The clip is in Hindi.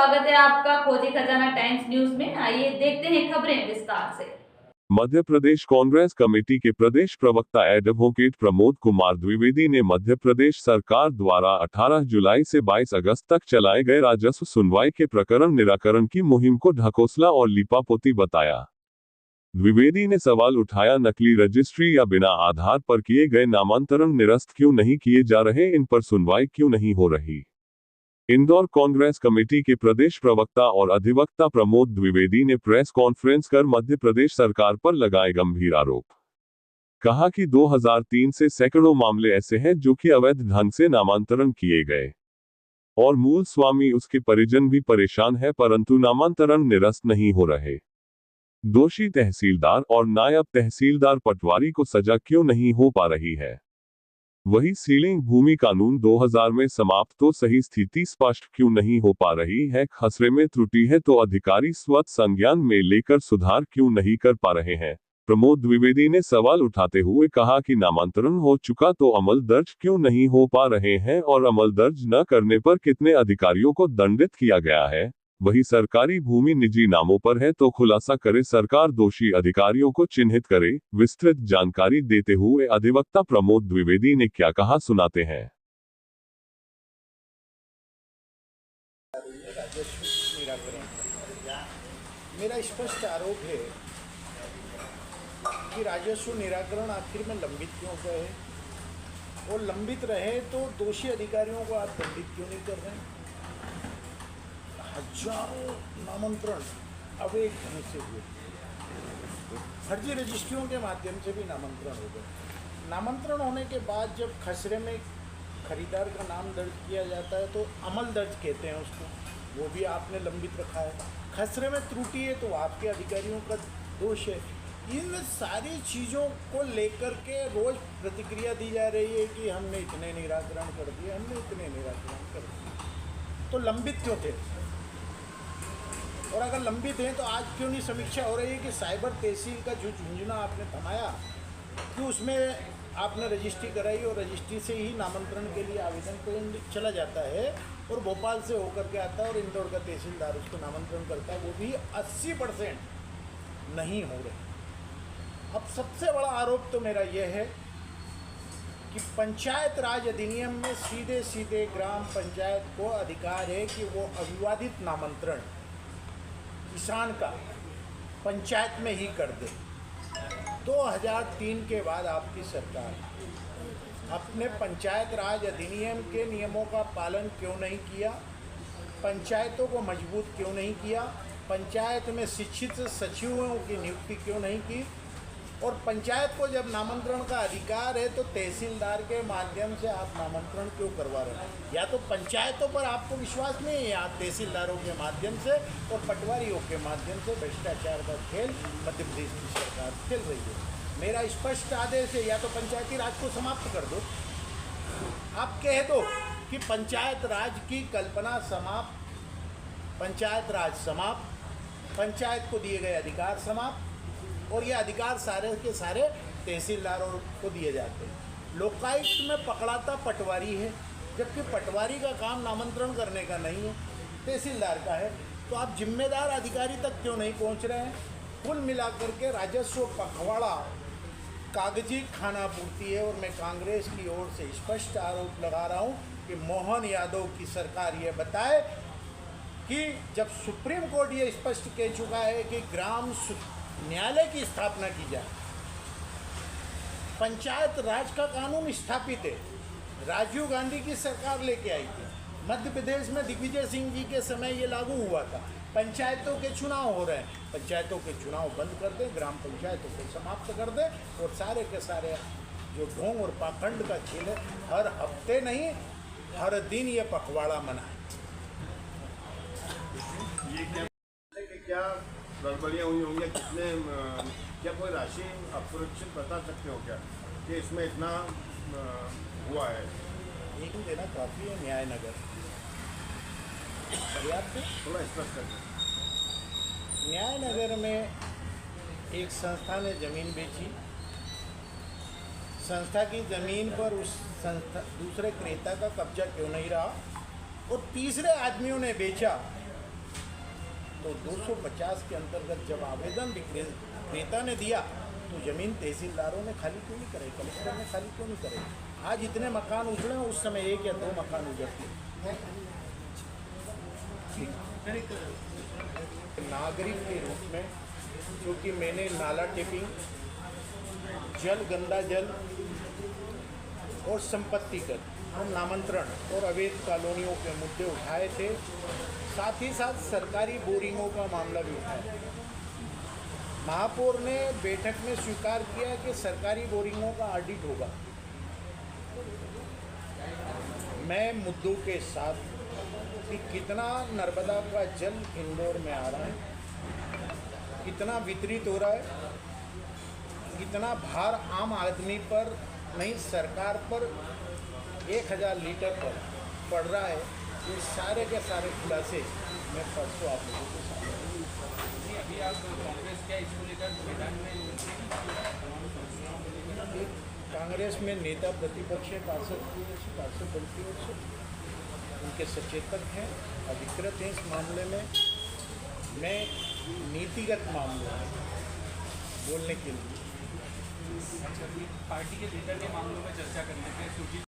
स्वागत है आपका खोजी खजाना टाइम्स न्यूज में। आइए देखते हैं खबरें विस्तार से। मध्य प्रदेश कांग्रेस कमेटी के प्रदेश प्रवक्ता एडवोकेट प्रमोद कुमार द्विवेदी ने मध्य प्रदेश सरकार द्वारा 18 जुलाई से 22 अगस्त तक चलाए गए राजस्व सुनवाई के प्रकरण निराकरण की मुहिम को ढकोसला और लीपापोती बताया। द्विवेदी ने सवाल उठाया, नकली रजिस्ट्री या बिना आधार पर किए गए नामांतरण निरस्त क्यों नहीं किए जा रहे, इन पर सुनवाई क्यों नहीं हो रही। इंदौर कांग्रेस कमेटी के प्रदेश प्रवक्ता और अधिवक्ता प्रमोद द्विवेदी ने प्रेस कॉन्फ्रेंस कर मध्य प्रदेश सरकार पर लगाए गंभीर आरोप। कहा कि 2003 से सैकड़ों मामले ऐसे हैं जो कि अवैध ढंग से नामांतरण किए गए और मूल स्वामी उसके परिजन भी परेशान है, परंतु नामांतरण निरस्त नहीं हो रहे। दोषी तहसीलदार और नायब तहसीलदार पटवारी को सजा क्यों नहीं हो पा रही है। वही सीलिंग भूमि कानून 2000 में समाप्त तो सही स्थिति स्पष्ट क्यों नहीं हो पा रही है। खसरे में त्रुटि है तो अधिकारी स्वतः संज्ञान में लेकर सुधार क्यों नहीं कर पा रहे हैं। प्रमोद द्विवेदी ने सवाल उठाते हुए कहा कि नामांतरण हो चुका तो अमल दर्ज क्यों नहीं हो पा रहे हैं और अमल दर्ज न करने पर कितने अधिकारियों को दंडित किया गया है। वही सरकारी भूमि निजी नामों पर है तो खुलासा करे सरकार, दोषी अधिकारियों को चिन्हित करे। विस्तृत जानकारी देते हुए अधिवक्ता प्रमोद द्विवेदी ने क्या कहा, सुनाते हैं। राजस्व निराकरण मेरा स्पष्ट आरोप है कि राजस्व निराकरण आखिर में लंबित क्यों गए और लंबित रहे तो दोषी अधिकारियों को आप दंडित क्यों नहीं कर रहे हैं। हजारों नामांतरण अवैध ढंग से हुए, फर्जी रजिस्ट्रियों के माध्यम से भी नामांतरण हो गए। नामांतरण होने के बाद जब खसरे में खरीदार का नाम दर्ज किया जाता है तो अमल दर्ज कहते हैं उसको, वो भी आपने लंबित रखा है। खसरे में त्रुटि है तो आपके अधिकारियों का दोष है। इन सारी चीज़ों को लेकर के रोज प्रतिक्रिया दी जा रही है कि हमने इतने निराकरण कर दिए, हमने इतने निराकरण कर दिए। तो लंबित क्यों थे, और अगर लंबित हैं तो आज क्यों नहीं समीक्षा हो रही है कि साइबर तहसील का जो झुंझुना आपने थमाया कि उसमें आपने रजिस्ट्री कराई और रजिस्ट्री से ही नामांतरण के लिए आवेदन तो चला जाता है और भोपाल से होकर के आता है और इंदौर का तहसीलदार उसको नामांतरण करता है, वो भी 80% नहीं हो रहे। अब सबसे बड़ा आरोप तो मेरा यह है कि पंचायत राज अधिनियम में सीधे सीधे ग्राम पंचायत को अधिकार है कि वो अविवादित नामांतरण किसान का पंचायत में ही कर दे। 2003 के बाद आपकी सरकार अपने पंचायत राज अधिनियम के नियमों का पालन क्यों नहीं किया, पंचायतों को मजबूत क्यों नहीं किया, पंचायत में शिक्षित सचिवों की नियुक्ति क्यों नहीं की, और पंचायत को जब नामांतरण का अधिकार है तो तहसीलदार के माध्यम से आप नामांतरण क्यों करवा रहे हैं। या तो पंचायतों पर आपको विश्वास नहीं है या तहसीलदारों के माध्यम से और पटवारियों के माध्यम से भ्रष्टाचार का खेल मध्य प्रदेश की सरकार खेल रही है। मेरा स्पष्ट आदेश है, या तो पंचायती राज को समाप्त कर दो। आप कह दो कि पंचायत राज की कल्पना समाप्त, पंचायत राज समाप्त, पंचायत को दिए गए अधिकार समाप्त, और ये अधिकार सारे के सारे तहसीलदारों को दिए जाते हैं। लोकायुक्त में पकड़ाता पटवारी है, जबकि पटवारी का काम नामांतरण करने का नहीं है, तहसीलदार का है। तो आप जिम्मेदार अधिकारी तक क्यों नहीं पहुंच रहे हैं। कुल मिलाकर के राजस्व पखवाड़ा कागजी खाना पूर्ति है। और मैं कांग्रेस की ओर से स्पष्ट आरोप लगा रहा हूं कि मोहन यादव की सरकार ये बताए कि जब सुप्रीम कोर्ट ये स्पष्ट कह चुका है कि ग्राम न्यायालय की स्थापना की जाए, पंचायत राज का कानून स्थापित है, राजीव गांधी की सरकार लेके आई थी। मध्य प्रदेश में दिग्विजय सिंह जी के समय ये लागू हुआ था। पंचायतों के चुनाव हो रहे हैं, पंचायतों के चुनाव बंद कर दें, ग्राम पंचायतों को समाप्त कर दें और सारे के सारे जो ढोंग और पाखंड का खेल है, हर हफ्ते नहीं हर दिन ये पखवाड़ा मनाए। क्या गड़बड़ियाँ हुई होंगी, कितने क्या कोई राशि आप सुरक्षित बता सकते हो क्या कि इसमें इतना हुआ है। एक देना काफ़ी है। न्याय नगर पर्याप्त, थोड़ा स्पष्ट करते। न्याय नगर में एक संस्था ने ज़मीन बेची, संस्था की ज़मीन पर उस संस्था दूसरे क्रेता का कब्जा क्यों नहीं रहा और तीसरे आदमियों ने बेचा तो 250 के अंतर्गत जब आवेदन विक्रेता ने दिया तो ज़मीन तहसीलदारों ने खाली क्यों नहीं करे, कलेक्टर ने खाली क्यों नहीं करे। आज इतने मकान उजड़े, उस समय 1 या 2 मकान उजड़ते। नागरिक के रूप में, क्योंकि मैंने नाला टेपिंग, जल, गंदा जल और संपत्ति कर और नामांतरण और अवैध कॉलोनियों के मुद्दे उठाए थे, साथ ही साथ सरकारी बोरिंगों का मामला भी उठाया। महापौर ने बैठक में स्वीकार किया कि सरकारी बोरिंगों का ऑडिट होगा। मैं मुद्दों के साथ कि कितना नर्मदा का जल इंदौर में आ रहा है, कितना वितरित हो रहा है, कितना भार आम आदमी पर नहीं सरकार पर 1000 लीटर पर पड़ रहा है, ये सारे के सारे खुलासे मैं परसों आप लोगों को सामने। अभी आप कांग्रेस क्या इसको लेकर मैदान में कांग्रेस में नेता प्रतिपक्ष पार्षद बनती है, उनके सचेतक हैं, अधिकृत हैं इस मामले में। मैं नीतिगत मामलों में बोलने के लिए पार्टी के भीतर के मामलों में चर्चा करने के सूचित